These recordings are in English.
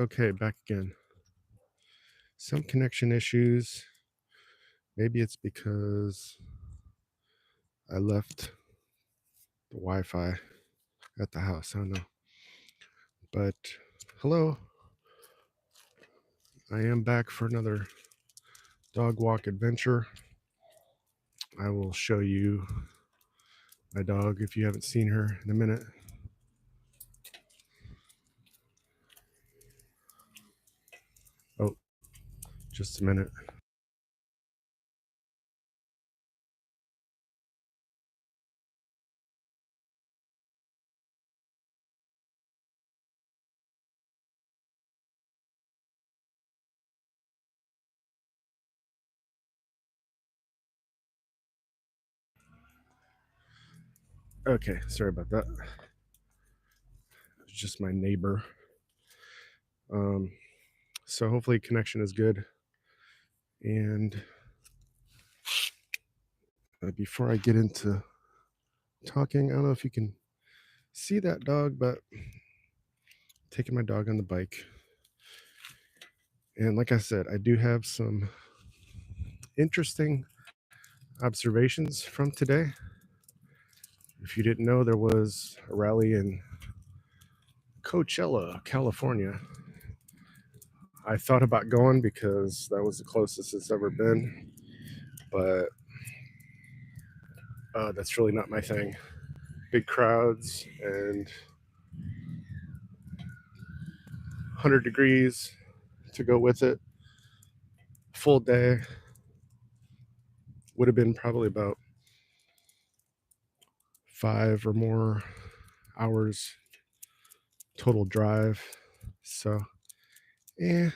Okay, back again. Some connection issues. Maybe it's because I left the Wi-Fi at the house. I don't know. But hello, I am back for another dog walk adventure. I will show you my dog if you haven't seen her in a minute. Oh, just a minute. Okay, sorry about that. It's just my neighbor. So hopefully connection is good. And before I get into talking, I don't know if you can see that dog, but taking my dog on the bike. And like I said, I do have some interesting observations from today. If you didn't know, there was a rally in Coachella, California. I thought about going because that was the closest it's ever been, but that's really not my thing. Big crowds and 100 degrees to go with it. Full day would have been probably about 5 or more hours total drive. So, I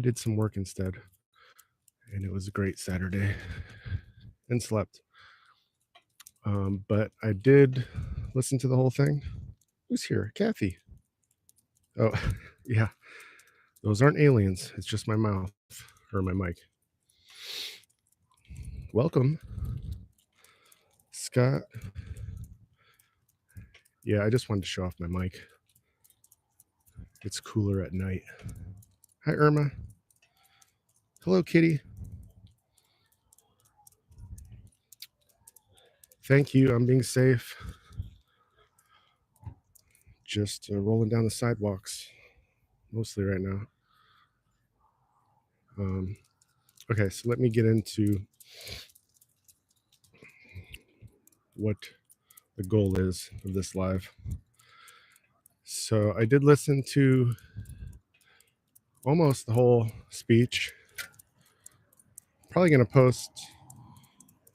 did some work instead, and it was a great Saturday and slept. But I did listen to the whole thing. Who's here? Kathy. Oh, yeah. Those aren't aliens. It's just my mouth or my mic. Welcome, Scott. Yeah, I just wanted to show off my mic. It's cooler at night. Hi, Irma. Hello, Kitty. Thank you. I'm being safe. Just rolling down the sidewalks, mostly right now. Okay, so let me get into what the goal is of this live. So I did listen to almost the whole speech. Probably going to post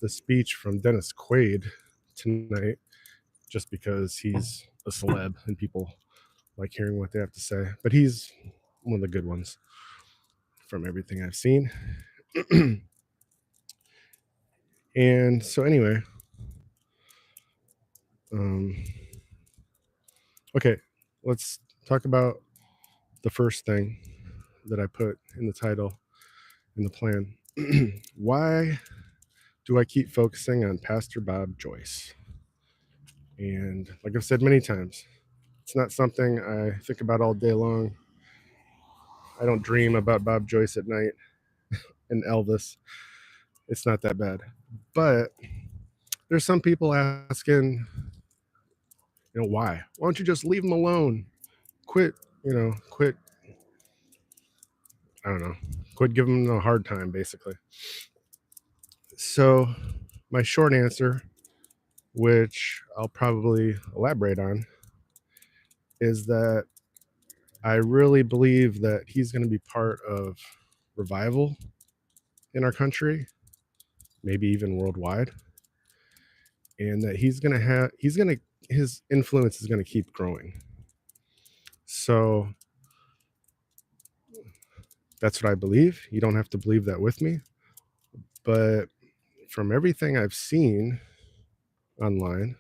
the speech from Dennis Quaid tonight just because he's a celeb and people like hearing what they have to say. But he's one of the good ones from everything I've seen. And so anyway, okay, let's talk about the first thing that I put in the title in the plan. Why do I keep focusing on Pastor Bob Joyce? And like I've said many times, it's not something I think about all day long. I don't dream about Bob Joyce at night and Elvis. It's not that bad. But there's some people asking, why? Why don't you just leave him alone? Quit, quit. I don't know. Quit giving him a hard time, basically. So my short answer, which I'll probably elaborate on, is that I really believe that he's going to be part of revival in our country, maybe even worldwide, and that his influence is going to keep growing. So that's what I believe. You don't have to believe that with me, but from everything I've seen online,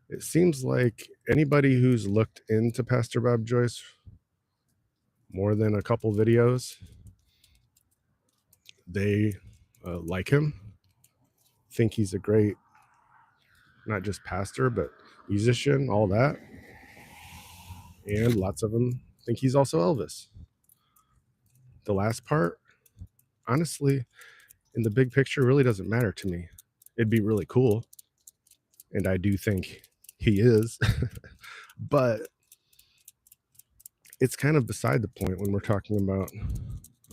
it seems like anybody who's looked into Pastor Bob Joyce more than a couple videos, they like him, think he's a great, not just pastor, but musician, all that. And lots of them think he's also Elvis. The last part, honestly, in the big picture, really doesn't matter to me. It'd be really cool, and I do think he is, but it's kind of beside the point when we're talking about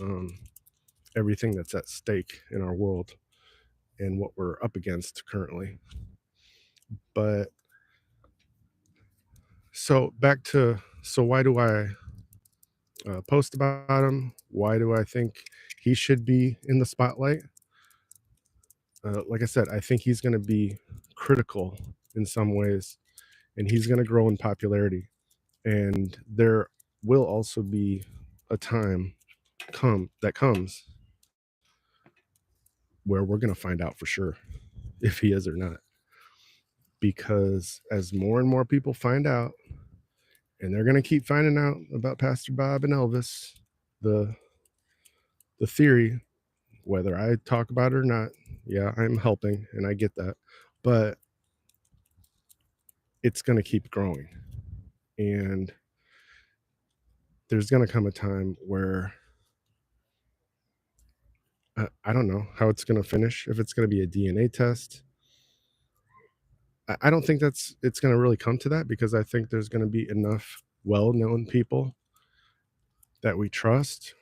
um, everything that's at stake in our world and what we're up against currently. But so back to, so why do I post about him? Why do I think he should be in the spotlight? Like I said, I think he's going to be critical in some ways, and he's going to grow in popularity. And there will also be a time comes where we're going to find out for sure if he is or not. Because as more and more people find out, and they're going to keep finding out about Pastor Bob and Elvis, the theory, whether I talk about it or not, yeah, I'm helping and I get that, but it's going to keep growing. And there's going to come a time where I don't know how it's going to finish, if it's going to be a DNA test. I don't think it's going to really come to that, because I think there's going to be enough well-known people that we trust,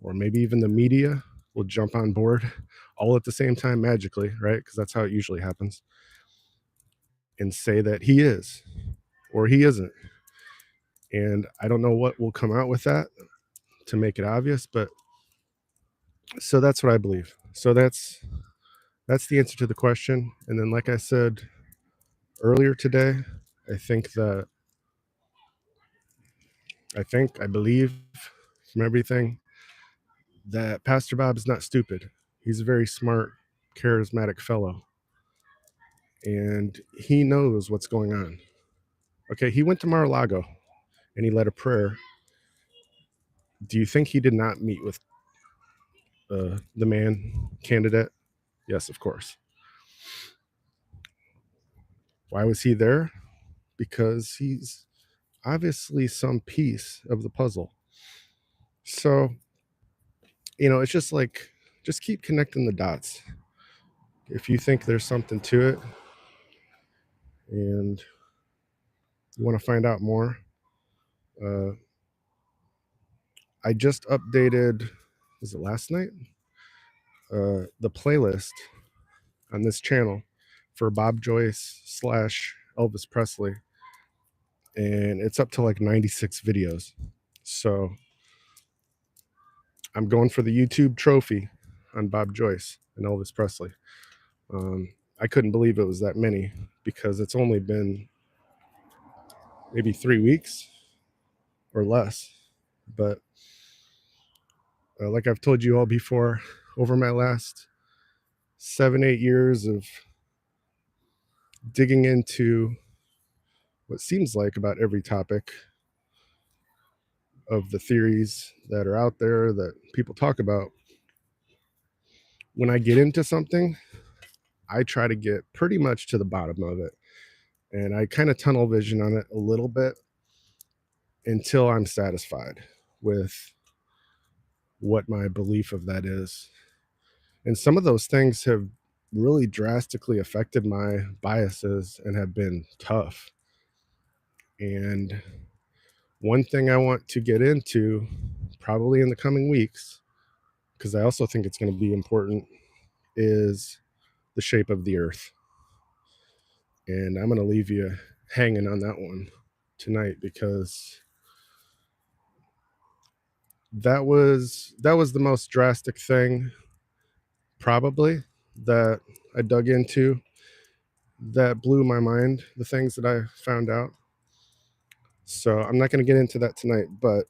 or maybe even the media will jump on board all at the same time magically, right? Because that's how it usually happens, and say that he is or he isn't. And I don't know what will come out with that to make it obvious, but so that's what I believe. So that's the answer to the question. And then, like I said earlier today, I think that I believe from everything that Pastor Bob is not stupid. He's a very smart, charismatic fellow, and he knows what's going on. Okay, he went to Mar-a-Lago and he led a prayer. Do you think he did not meet with the man candidate? Yes, of course. Why was he there? Because he's obviously some piece of the puzzle. So, it's just like, just keep connecting the dots. If you think there's something to it and you want to find out more, uh, I just updated, was it last night? The playlist on this channel for Bob Joyce / Elvis Presley, and it's up to like 96 videos. So I'm going for the YouTube trophy on Bob Joyce and Elvis Presley. I couldn't believe it was that many, because it's only been maybe 3 weeks or less. But like I've told you all before, over my last 7-8 years of digging into what seems like about every topic of the theories that are out there that people talk about, when I get into something, I try to get pretty much to the bottom of it. And I kind of tunnel vision on it a little bit until I'm satisfied with what my belief of that is. And some of those things have really drastically affected my biases and have been tough. And one thing I want to get into probably in the coming weeks, because I also think it's going to be important, is the shape of the earth. And I'm going to leave you hanging on that one tonight, because that was the most drastic thing probably that I dug into, that blew my mind, the things that I found out. So I'm not going to get into that tonight, but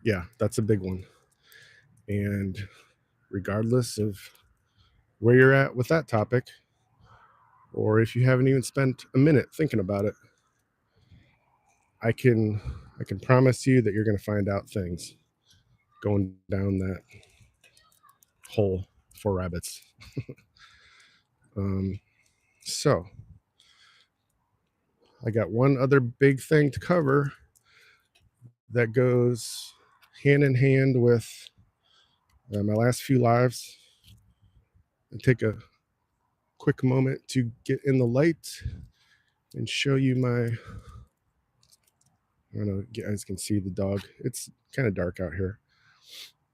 yeah, that's a big one. And regardless of where you're at with that topic, or if you haven't even spent a minute thinking about it, I can promise you that you're going to find out things going down that hole for rabbits. So I got one other big thing to cover that goes hand in hand with my last few lives. And take a quick moment to get in the light and show you my, I don't know, you guys can see the dog. It's kind of dark out here.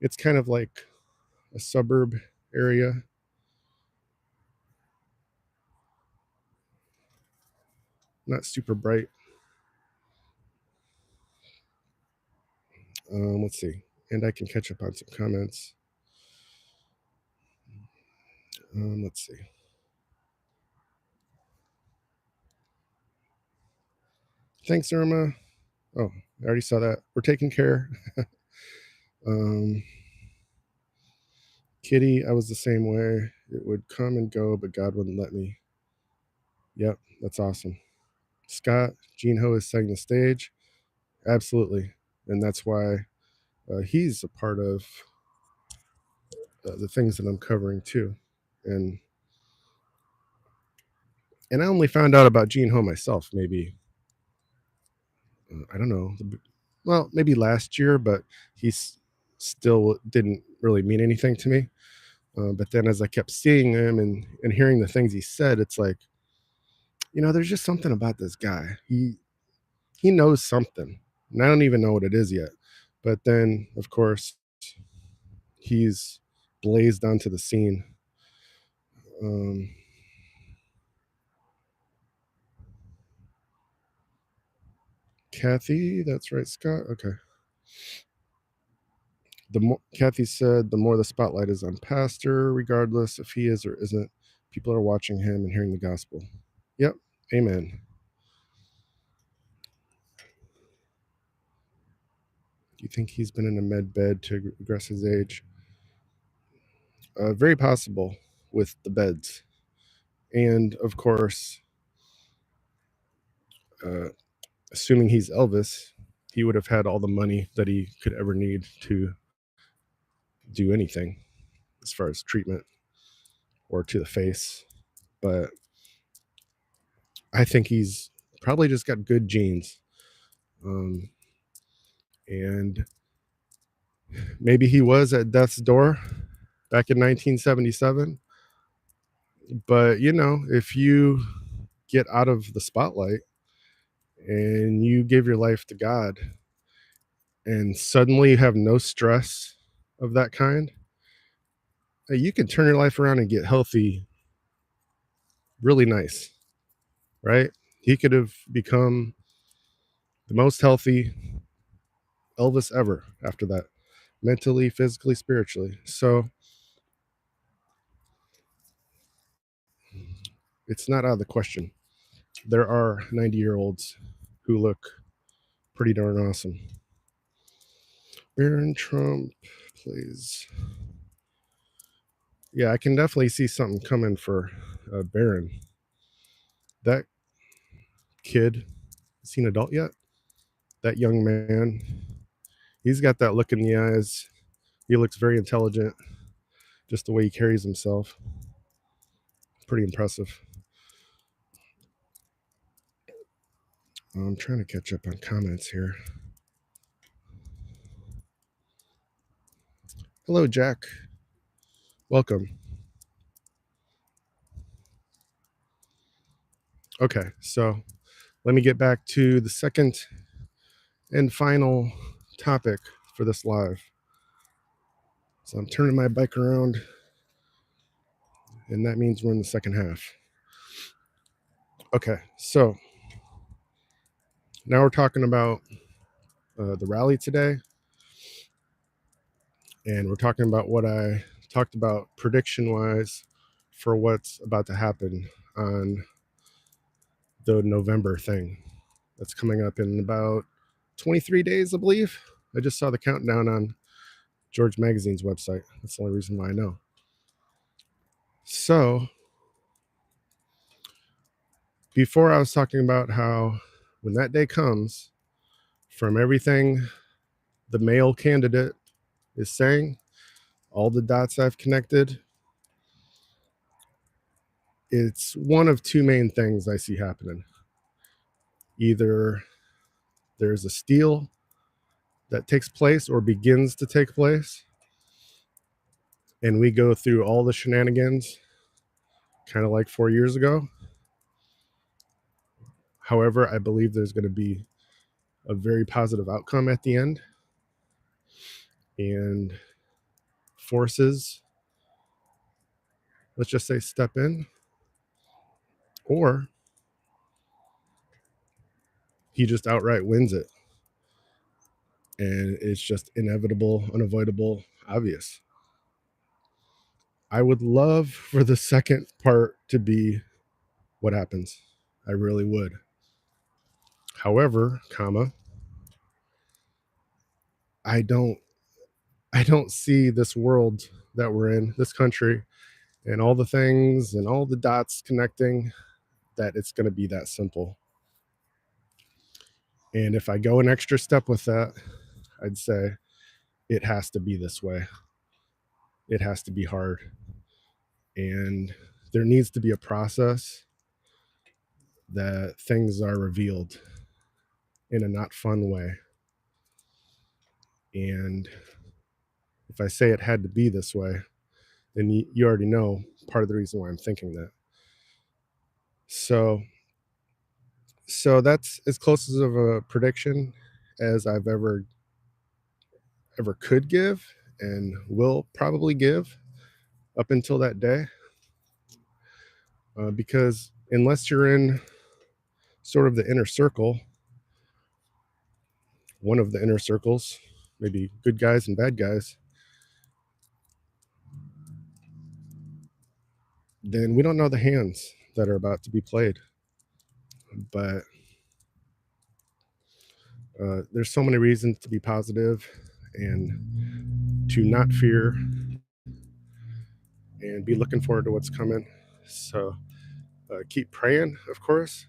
It's kind of like a suburb area. Not super bright. Let's see. And I can catch up on some comments. Let's see. Thanks, Irma. Oh, I already saw that. We're taking care. Kitty, I was the same way. It would come and go, but God wouldn't let me. Yep, that's awesome. Scott, Gene Ho is setting the stage. Absolutely. And that's why he's a part of the things that I'm covering too. And I only found out about Gene Ho myself, maybe, I don't know, well, maybe last year, but he's still didn't really mean anything to me. But then as I kept seeing him and hearing the things he said, it's like, there's just something about this guy. He knows something, and I don't even know what it is yet. But then, of course, he's blazed onto the scene. Kathy, that's right, Scott. Okay. Kathy said the more the spotlight is on pastor, regardless if he is or isn't, people are watching him and hearing the gospel. Yep. Amen. Do you think he's been in a med bed to regress his age? Very possible with the beds. And of course, assuming he's Elvis, he would have had all the money that he could ever need to do anything as far as treatment or to the face. But I think he's probably just got good genes. And maybe he was at death's door back in 1977. But, if you get out of the spotlight and you give your life to God and suddenly you have no stress of that kind, you can turn your life around and get healthy really nice, right? He could have become the most healthy Elvis ever after that, mentally, physically, spiritually. So it's not out of the question. There are 90-year-olds who look pretty darn awesome. Baron Trump, please. Yeah, I can definitely see something coming for Baron. That kid, is he an adult yet? That young man, he's got that look in the eyes. He looks very intelligent, just the way he carries himself. Pretty impressive. I'm trying to catch up on comments here. Hello, Jack. Welcome. Okay, so let me get back to the second and final topic for this live. So I'm turning my bike around, and that means we're in the second half. Okay, so now we're talking about the rally today, and we're talking about what I talked about prediction-wise for what's about to happen on the November thing that's coming up in about 23 days, I believe. I just saw the countdown on George Magazine's website. That's the only reason why I know. So before I was talking about how when that day comes, from everything the male candidate is saying, all the dots I've connected, it's one of two main things I see happening. Either there's a steal that takes place or begins to take place, and we go through all the shenanigans, kind of like 4 years ago. However, I believe there's going to be a very positive outcome at the end, and forces, let's just say, step in, or he just outright wins it, and it's just inevitable, unavoidable, obvious. I would love for the second part to be what happens. I really would. However, I don't see this world that we're in, this country, and all the things and all the dots connecting, that it's going to be that simple. And if I go an extra step with that, I'd say it has to be this way. It has to be hard. And there needs to be a process that things are revealed in a not fun way. And if I say it had to be this way, then you already know part of the reason why I'm thinking that. So that's as close as of a prediction as I've ever could give and will probably give up until that day. Because unless you're in sort of the inner circle, one of the inner circles, maybe good guys and bad guys, then we don't know the hands that are about to be played. But there's so many reasons to be positive and to not fear and be looking forward to what's coming. So keep praying, of course.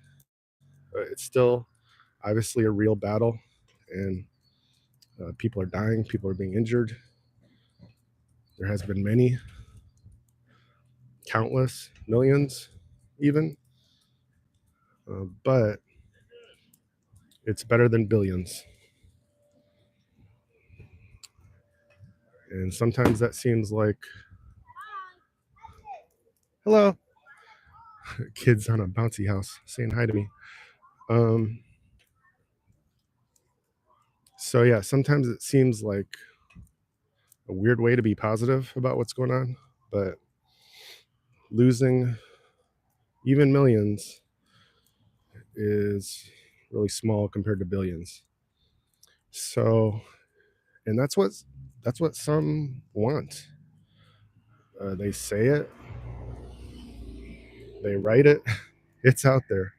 It's still obviously a real battle, and people are dying, people are being injured. There has been many, countless, millions even, but it's better than billions. And sometimes that seems like, hello, kids on a bouncy house saying hi to me. So yeah, sometimes it seems like a weird way to be positive about what's going on, but losing even millions is really small compared to billions. So, and that's what some want. They say it, they write it, it's out there.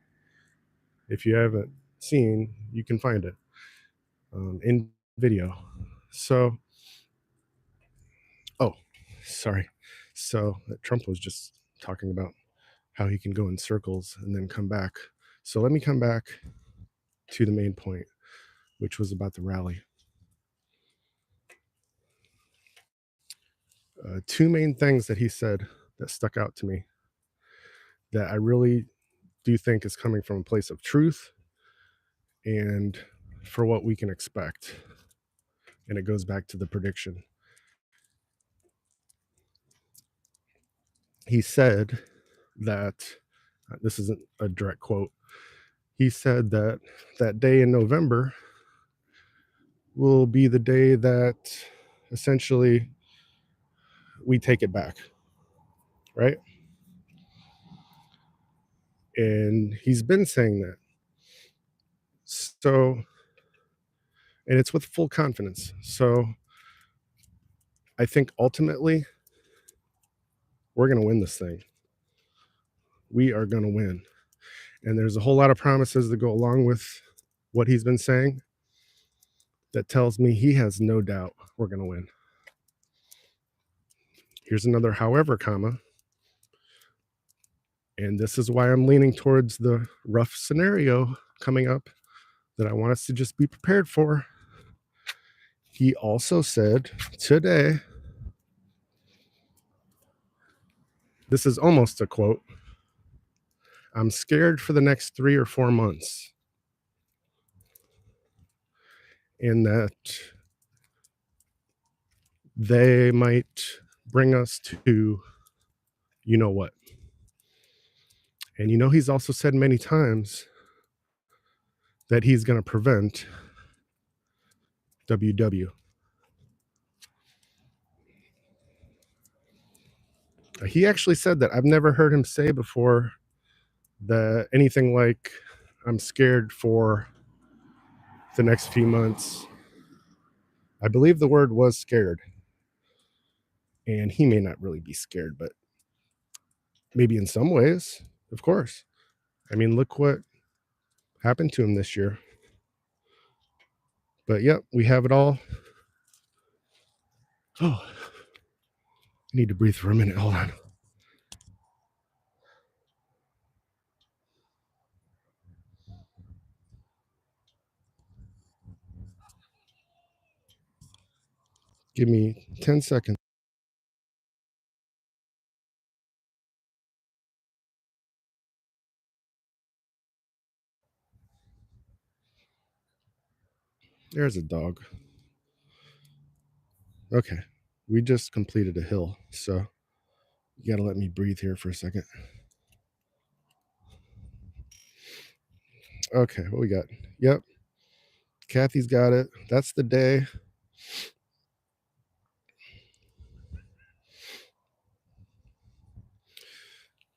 If you haven't seen, you can find it in video. So, oh, sorry. So Trump was just talking about how he can go in circles and then come back. So let me come back to the main point, which was about the rally. Two main things that he said that stuck out to me that I really do think is coming from a place of truth and for what we can expect. And it goes back to the prediction. He said that, this isn't a direct quote, he said that that day in November will be the day that essentially we take it back, right? And he's been saying that. So, and it's with full confidence. So I think ultimately we're going to win this thing. We are going to win. And there's a whole lot of promises that go along with what he's been saying that tells me he has no doubt we're going to win. Here's another however, comma. And this is why I'm leaning towards the rough scenario coming up that I want us to just be prepared for. He also said today, this is almost a quote, I'm scared for the next 3 or 4 months. and that they might bring us to you know what. And he's also said many times that he's going to prevent WW. He actually said that. I've never heard him say before that anything like, I'm scared for the next few months. I believe the word was scared. And he may not really be scared, but maybe in some ways, of course. I mean, look what happened to him this year. But yep, we have it all. Oh, I need to breathe for a minute. Hold on. Give me 10 seconds. There's a dog. Okay. We just completed a hill, so you got to let me breathe here for a second. Okay, what we got? Yep. Kathy's got it. That's the day.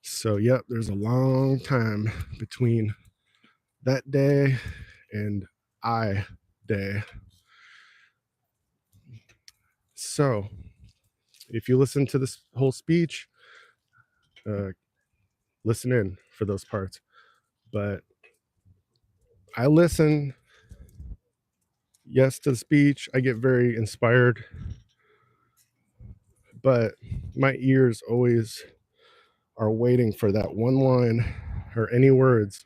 So, yep, there's a long time between that day and I day. So, if you listen to this whole speech, listen in for those parts. But I listen, yes, to the speech. I get very inspired, but my ears always are waiting for that one line or any words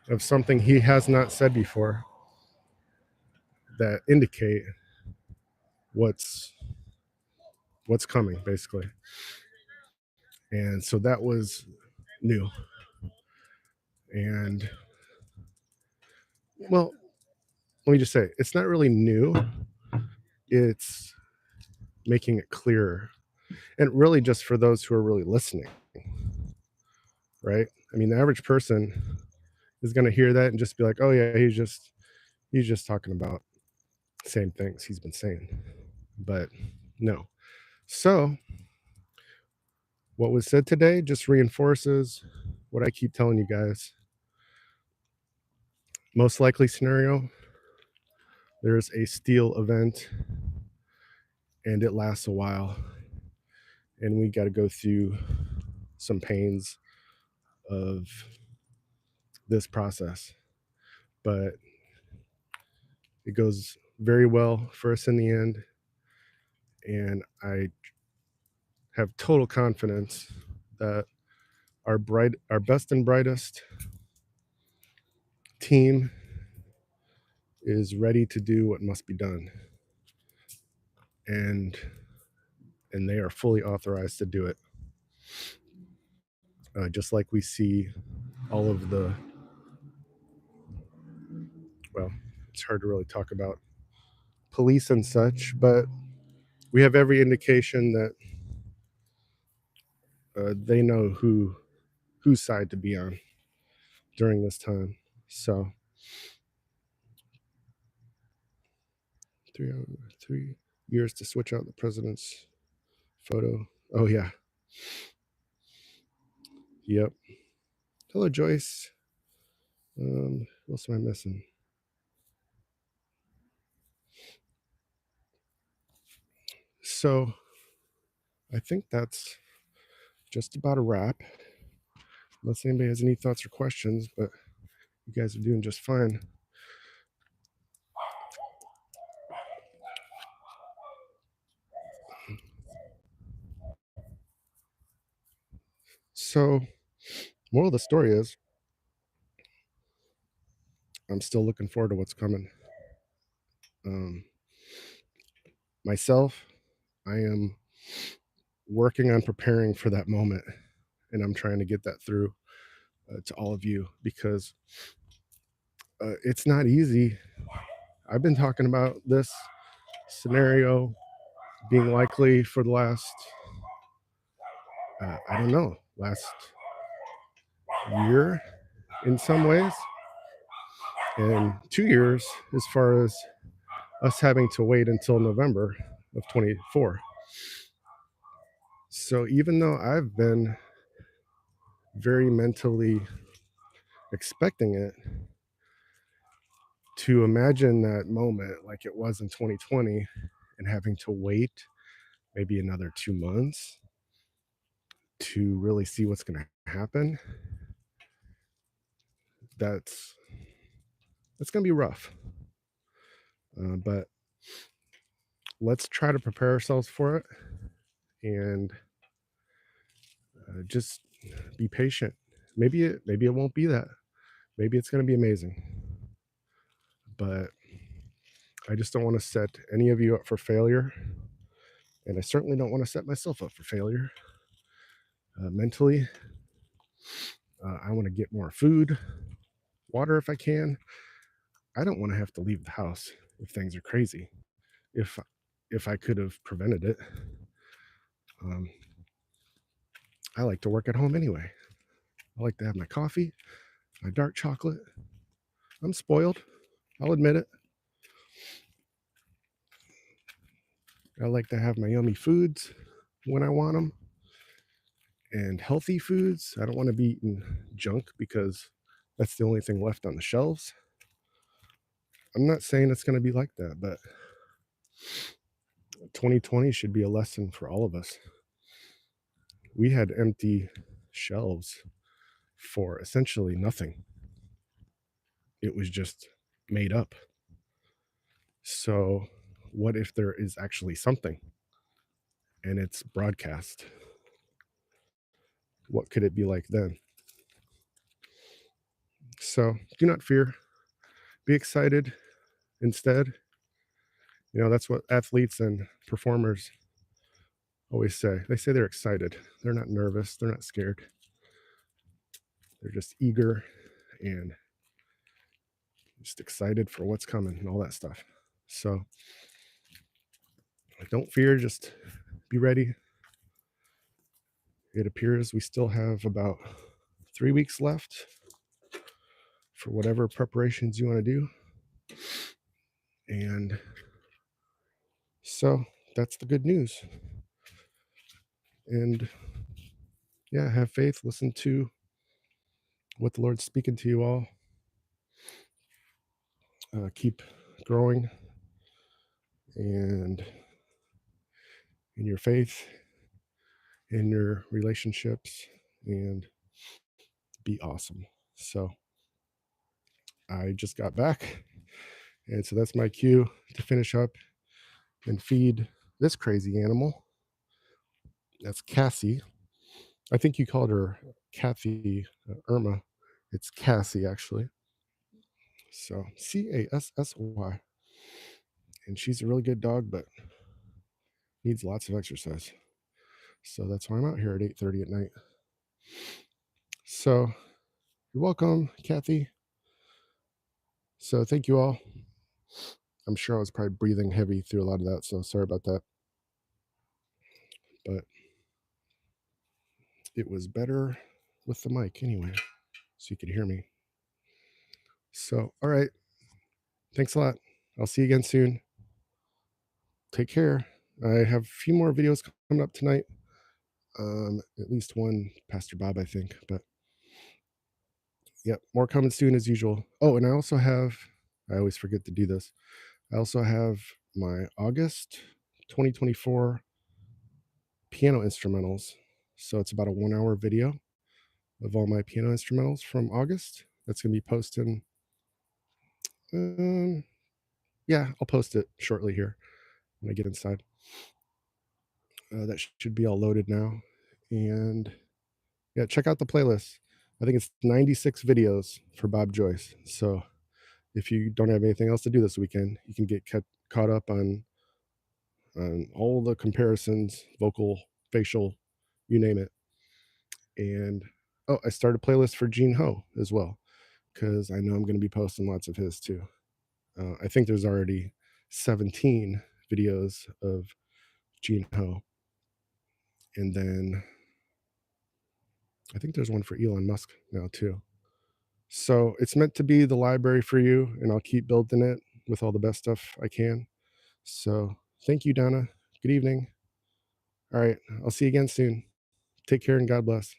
of something he has not said before that indicate what's coming, basically. And so that was new. And well, let me just say, it's not really new. It's making it clearer. And really just for those who are really listening, right? I mean, the average person is going to hear that and just be like, oh yeah, he's just talking about the same things he's been saying. But no. So what was said today just reinforces what I keep telling you guys. Most likely scenario, there's a steel event and it lasts a while. And we got to go through some pains of this process. But it goes very well for us in the end. And I have total confidence that our best and brightest team is ready to do what must be done. And they are fully authorized to do it. Just like we see all of the, well, it's hard to really talk about police and such, but we have every indication that they know whose side to be on during this time. So 3 years to switch out the president's photo. Oh yeah. Yep. Hello, Joyce. What else am I missing? So I think that's just about a wrap. Unless anybody has any thoughts or questions, but you guys are doing just fine. So, moral of the story is, I'm still looking forward to what's coming. Myself, I am working on preparing for that moment, and I'm trying to get that through to all of you because it's not easy. I've been talking about this scenario being likely for the last, I don't know, last year in some ways, and 2 years as far as us having to wait until November of 24. So even though I've been very mentally expecting it, to imagine that moment like it was in 2020 and having to wait maybe another 2 months to really see what's going to happen, that's going to be rough. But let's try to prepare ourselves for it and just be patient. Maybe it won't be that. Maybe it's going to be amazing. But I just don't want to set any of you up for failure, and I certainly don't want to set myself up for failure. Mentally, I want to get more food, water if I can. I don't want to have to leave the house if things are crazy. If I could have prevented it, I like to work at home anyway. I like to have my coffee, my dark chocolate. I'm spoiled. I'll admit it. I like to have my yummy foods when I want them, and healthy foods. I don't want to be eating junk because that's the only thing left on the shelves. I'm not saying it's going to be like that, but 2020 should be a lesson for all of us. We had empty shelves for essentially nothing. It was just made up. So, what if there is actually something and it's broadcast? What could it be like then? So, do not fear. Be excited instead. You know, that's what athletes and performers always say. They say they're excited. They're not nervous. They're not scared. They're just eager and just excited for what's coming and all that stuff. So don't fear, just be ready. It appears we still have about 3 weeks left for whatever preparations you want to do. And so that's the good news. And yeah, have faith, listen to what the Lord's speaking to you all. Keep growing and in your faith, in your relationships, and be awesome. So I just got back, and so that's my cue to finish up and feed this crazy animal. That's Cassie. I think you called her Kathy Irma. It's Cassie, actually. So Cassy. And she's a really good dog, but needs lots of exercise. So that's why I'm out here at 8:30 at night. So you're welcome, Kathy. So thank you all. I'm sure I was probably breathing heavy through a lot of that, so sorry about that. But it was better with the mic anyway, so you could hear me. So, all right. Thanks a lot. I'll see you again soon. Take care. I have a few more videos coming up tonight. At least one, Pastor Bob, I think. But yep, more coming soon as usual. Oh, and I always forget to do this. I also have my August 2024 piano instrumentals. So it's about a 1 hour video of all my piano instrumentals from August. That's going to be posting. Yeah, I'll post it shortly here when I get inside. That should be all loaded now. And yeah, check out the playlist. I think it's 96 videos for Bob Joyce. So if you don't have anything else to do this weekend, you can get caught up on all the comparisons, vocal, facial, you name it. And I started a playlist for Gene Ho as well, because I know I'm going to be posting lots of his too. I think there's already 17 videos of Gene Ho. And then I think there's one for Elon Musk now too. So it's meant to be the library for you, and I'll keep building it with all the best stuff I can. So thank you, Donna. Good evening. All right. I'll see you again soon. Take care and God bless.